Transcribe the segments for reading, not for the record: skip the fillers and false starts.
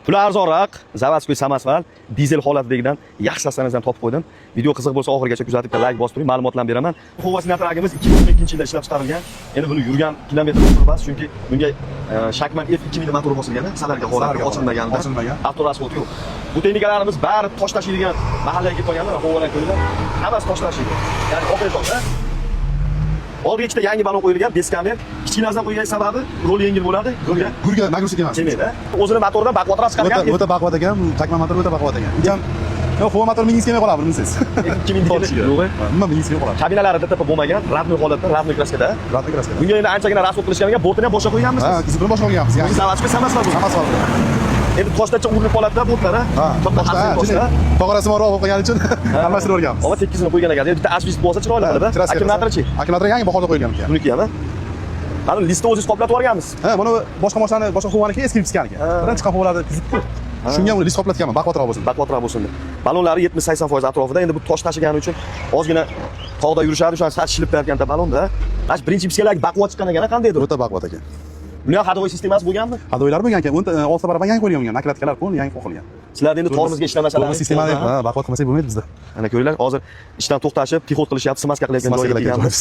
Puli arzonroq, Zavadskoy Samasval dizel holatidagidan yaxshi sostavlarni topib qo'ydim. Video qiziq bo'lsa oxirigacha kuzatib, like bosib turing, ma'lumotlarni beraman. Hova Sinatragimiz 2012-yilda ishlab chiqarilgan. Endi buni yurgan kilometr emas, chunki bunga Shakman F2000 motori bosilgan, salarga holati ochilmagan. Avtorasxod yo'q. Bu texnikalarimiz bari tosh tashiydigan mahallaga ketib qolganlar, Xovalar ko'ylar. Hammasi tosh tashiydi. Ya'ni operatorda oldiga ikkita yangi balon qo'yilgan, beskamer. Kichkinasidan qo'ygan sababi rol yengil bo'ladi. Gurga nagruzik emas. Kelmaydi. O'zini motoridan baquvvatroq chiqargan. O'ta baquvvat ekan, Shakman motori o'ta baquvvat ekan. Ham Xova motor mingiz kelmay qoladi, bilmaysiz. 2000 yo'q. Nima mingiz kelmay qoladi. Kabinalarida tipi bo'lmagan, radnoy holatda, radnoy kraskada. Radnoy kraskada. Bunga endi anchagina rasxod qilishgan, bortini ham boshqa qo'yganmiz. Ha, kizib boshqa qo'yganmiz. Ya'ni Zavadskoy Samasval bu. Samasval. Endi toshdacha urinib qoladi-da bortlari. Tog'arasi bor olib qo'ygani uchun almashtirib o'rganmiz. Hozir 8 ni qo'ygan ekan. Endi bitta asbest bo'lsa chiroyli bo'ladi. Akkumulyatorchi. Akkumulyator yangi bahoda qo'yilgan ekan. Buniki ham. Qani listni o'zingiz qoplatib yuborganmiz. Ha, mana boshqa mashinani, boshqa Xovaniki eski chiqqan ekan. Birinchi qapoqlarni tuzib qo'y. Shunga ham list qoplatganman, baquvvatroq bo'lsin. Baquvvatroq bo'lsin deb. Balonlari 70-80% atrofida. Endi bu tosh tashigani uchun ozgina tog'da yurishadi, o'sha sachishilib turayotganda balonda. Mana birinchi psikologik baquvvat chiqqan ekan, qandaydir. O'ta baquvvat ekan. Buni ham hadovoy sistemasi bo'lganmi? Hadovoylar bo'lgan ekan. 6 barobar yangi qo'yilgan, nakladkalar qo'yilgan, yangi qo'yilgan. Sizlarda endi tormozga ishlamasalar, sistemani baquvvat qilmasak bo'lmaydi bizda. Ana ko'ringlar, hozir ishdan to'xtashib, pixot qilishyapti, smaska qilayotgan joyga kelganmiz.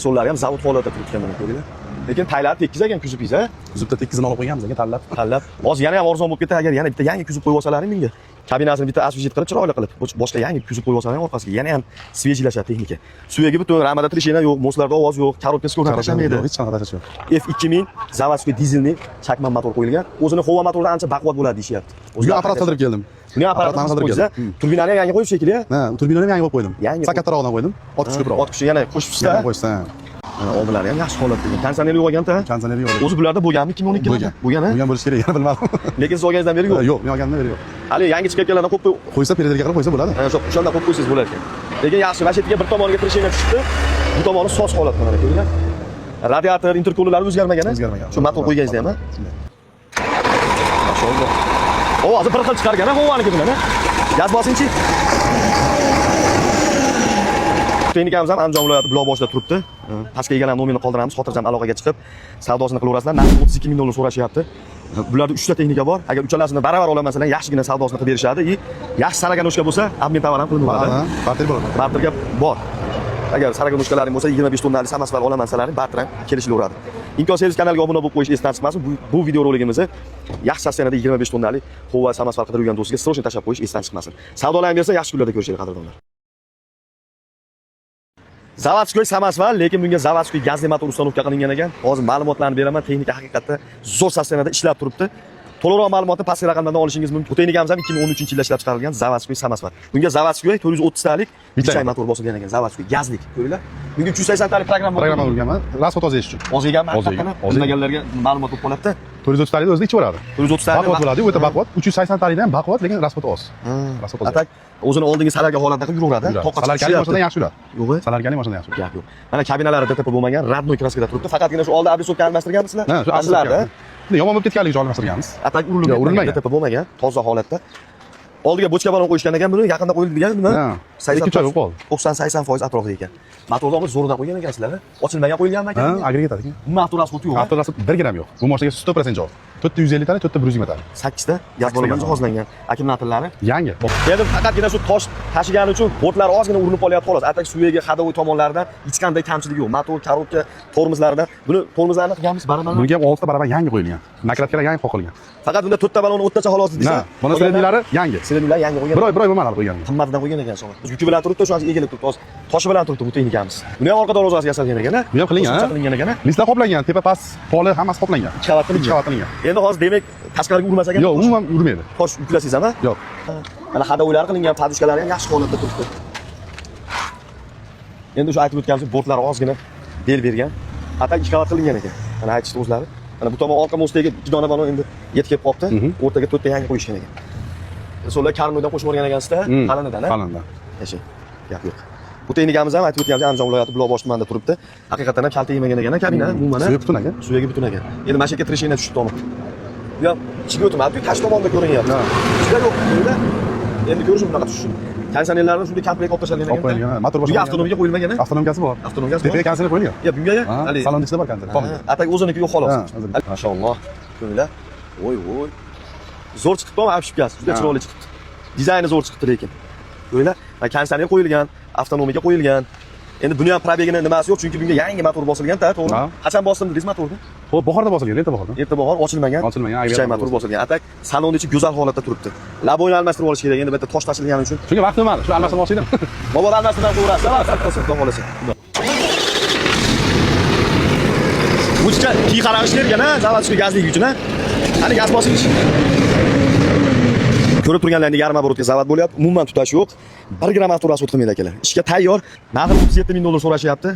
So'llari ham zavod holatida turibgan mana ko'ringlar. Lekin taylari tekis ekan kuzubingiz, ha? Kuzubda tekkizini olib qo'yganmiz ekan, tanlab. Hozir yana ham arzon bo'lib ketdi, agar yana bitta yangi kuzub qo'yib olsalaring menga. Kabinasini bitta asfalt qilib, chiroyli qilib, boshqa yangi kuzub qo'yib olsalaring orqasiga yana ham svejilashadi texnika. Suyagi butun ramada trishina yo'q, moslarda ovoz yo'q, korobkasi ko'rsatilmaydi. Hech qanaqa tashash yo'q. F2000 Zavadskoy dizelni Shakman motor qo'yilgan. O'zini Xova motoridan ancha baquvvat bo'ladi deyishyapti. O'zga apparat qildirib keldim. Buni apparatni qildirib keldim. Turbinani ham yangi qo'yib shekilli. Ha, turbinani ham yangi qo'yib qo'ydim. Sakattarog'idan qo'ydim. Ot kuchi ko'proq. Ot kuchi yana qo'shibsiz-da. Qo'shsan. Omillar ham yaxshi holatda. Konditsioner yo'q-ganda. Konditsioner yo'q. O'zi bularda bo'lganmi 2012 yilda? Bo'lgan-a? Bo'lgan bo'lishi kerak, yana bilmadim. Lekin siz olganingizdan beri yo'q. Yo'q, men olganimdan beri yo'q. Hali yangi chiqib kelganlarni qo'yib qo'ysa, perederga qilib qo'ysa bo'ladi. Ana shu o'shanda qo'yib qo'ysangiz bo'lar ekan. Lekin yaxshi, mana shu yerga bir tomoniga trishina tushibdi. Bu tomoni soz holatda mana ko'ringlar. Radiator, interkulerlar o'zgarmagan-a? O'zgarmagan. Shu motor qo'yganingizda ham-a? Mashalloh. Ovozi bir xil chiqargan-a, Xovaniki bilan-a? Gaz bosingchi. Texnikamiz ham Andijon viloyati Buloq boshida turibdi. Pastga egalar nomerini qoldiramiz, xotirjam aloqaga chiqib, savdosini qilaverasizlar. Narxi 32 ming dollar so'rashyapti. Bularda 3 ta texnika bor. Agar uchalasini baravar olamasalar, yaxshigina savdosini qilib berishadi. Yaxshi saraganoshka bo'lsa, obmen tovar ham qilinadi. Barter bo'ladi. Barterga bor. Agar saraganoshkalaring bo'lsa, 25 tonnalik Samasval olamansalar, barter ham kelishilaveradi. Imkon servis kanaliga obuna bo'lib qo'yish esdan chiqmasin. Bu video roligimizni yaxshi sostenada 25 tonnalik Xova Samasval qidirib yurgan do'stiga srochni tashlab qo'yish esdan chiqmasin. Savdolarni bersa, yaxshi kunlarda ko'rishaylik, qadrdonlar. Zavadskoy Samasval, lekin bunga Zavadskoy gazli motor ustanovka qilingan ekan. Hozir ma'lumotlarni beraman. Texnika haqiqatda zo'r sostenada ishlab turibdi. To'liqroq ma'lumotni pastki raqamlardan olishingiz mumkin. Bu texnikamiz ham 2013-yilda ishlab chiqarilgan Zavadskoy Samasval. Bunga Zavadskoy 430 talik bitta motor bosilgan ekan, Zavadskoy gazlik. Ko'ringlar. Bunga 380 talik programma bo'lgan. Rasxod ozish uchun. Oziganmi? Bilmaganlarga ma'lumot bo'lib qoladi-da. 430 talikda o'zida ichib oladi. 430 talik baquvvat bo'ladi, o'ta baquvvat. 380 talikda ham baquvvat, lekin rasxod oz. Rasxod oz. Atak o'zini oldingi salarga holatda qilib yuraveradi. Salarkali mashinadan yaxshi yuradi. Yo'q, salarkali mashinadan yaxshi. Gap yo'q. Mana kabinalarida tipi bo'lmagan, radnoy kraskada turibdi. Faqatgina shu oldi abisovka almashtirganmisizlar? Ha, shu aslarda. Yomon bo'lib ketganligi uchun almashtirganmiz. Atak urilmagan, tipi bo'lmagan, toza holatda. Oldiga bochka balon qo'yishgan ekan, buni yaqinda qo'yilgan nima? 90-80% atrofida ekan. Motorni zo'ridan qo'ygan ekansizlar. Ochilmagan qo'yilganmi ekan? Ha, agregat ekan. Motor asfalt yo'q. Motor asfalt 1 gram yo'q. Bu mashinaga 100% javob. 450 talik, 420 talik. 8 ta gaz bolagan jihozlangan. Akkumulyatorlari yangi. Endi faqatgina shu tosh tashigani uchun bortlar ozgina urinib qolyapti xolos. Atak suyagi, hadovoy tomonlaridan hech qanday kamchilik yo'q. Motor, korobka, tormozlaridan. Buni tormozlarni qilganmiz baraman. Bunga ham 6 ta barabar yangi qo'yilgan. Nakladkalar yangi qo'yilgan. Faqat bunda 4 ta balonni o'rtacha xolos desa. Mana silindirilari yangi. Silindirlar yangi qo'ygan. Bir oy bo'lmadi qo'ygan. Qimmatidan qo'ygan ekan so'ng. Yuki bilan turibdi, shu egilib turibdi. Hozir toshi bilan turibdi bu texnikamiz. Buni ham orqa darvozasiga yasalgan ekan-a? Bu ham qilingan ekan. Listlar qoplangan, tepa past, poli hammasi qoplangan. 2 qavat qilingan. Endi hozir demak tashqariga urmas ekan. Yo'q, umuman urmaydi. Tosh yuklasangizmi? Yo'q. Mana hadovoylar qilingan, padushkalari ham yaxshi holatda turibdi. Endi shu aytib o'tganimiz bortlar ozgina bel bergan. Atak 2 qavat qilingan ekan. Mana aytishdi o'zlari. Mana bu tomon orqa mostiga 2 dona balon endi yetib kelib qolibdi. O'rtaga 4 ta yangi qo'yishgan ekan. So'llar karnoydan qo'shib o'rgan ekansizda, qalinidan-a? Qalindan. Yashang. Gap yo'q. Bu texnikamiz ham aytib o'tganimiz Andijon viloyati Buloq bosh tumanida turibdi. Haqiqatan ham kalta yemagan ekan, kabina umuman. Suyagi butun ekan. Suyagi butun ekan. Endi mana shu yerga trishina tushib tomon. Bu ham ichiga o'tmadi, tash tomonda ko'rinyapti. Ichida yo'q, endi. Endi ko'rish bunaqa tushishi. Konditsionerlarni shunday komplekt olib tashlagan ekan. Motor boshqa. Avtonomiyaga qo'yilmagan-a? Avtonomiyasi bor. Avtonomiyasi bor. Tepaga konditsioner qo'yilgan. Ya, bunga salon ichida bor konditsioner. Atak o'ziniki yo'q xolos. Mashalloh. Ko'ringlar. Voy. Zo'r chiqibdi, obshipkasi. Juda chiroyli chiqibdi. Dizayni zo'r chiqibdi lekin. Ko'ringlar, konditsioner qo'yilgan, avtonomiyaga qo'yilgan. Endi buni ham probegini nimasi yo'q, chunki bunga yangi motor bosilgan-da, to'g'rimi? Qachon bosdim dedingiz motorni? Xo'p, bahorda bosilgan, erta bahorda. Erta bahor ochilmagan. Kichik motor bosilgan. Atak salonni ichi go'zal holatda turibdi. Laboyni almashtirib olish kerak. Endi bu yerda tosh tashilgani uchun. Shunga vaqt bo'lmadi. Shu almashtirib olsaydim. Mobodo almashtirdan to'g'rasi, xudo xolasa. Buncha kiy qaralish bergan, ha, zavodskiy gazlik uchun, ha. Qani gaz bosilish. Ko'rib turganlaringiz yarim оборотga zavod bo'lyapti. Umuman tutash yo'q. 1 gram motor asot qilmaydi akalar. Ishga tayyor. Narxi $37,000 so'rashyapti.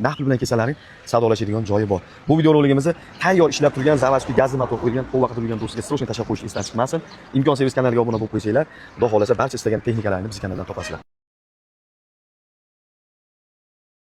Naqd pul bilan kelsalar savdolashadigan joyi bor. Bu video roligimizni tayyor ishlab turgan zavodskiy gazli motor qo'ygan, qo'lga turgan do'stga srochni tashlab qo'yishni esdan chiqmasin. Imkon servis kanaliga obuna bo'lib qo'ysanglar, xudo xolasa barcha istagan texnikalarni biz kanaldan topasizlar.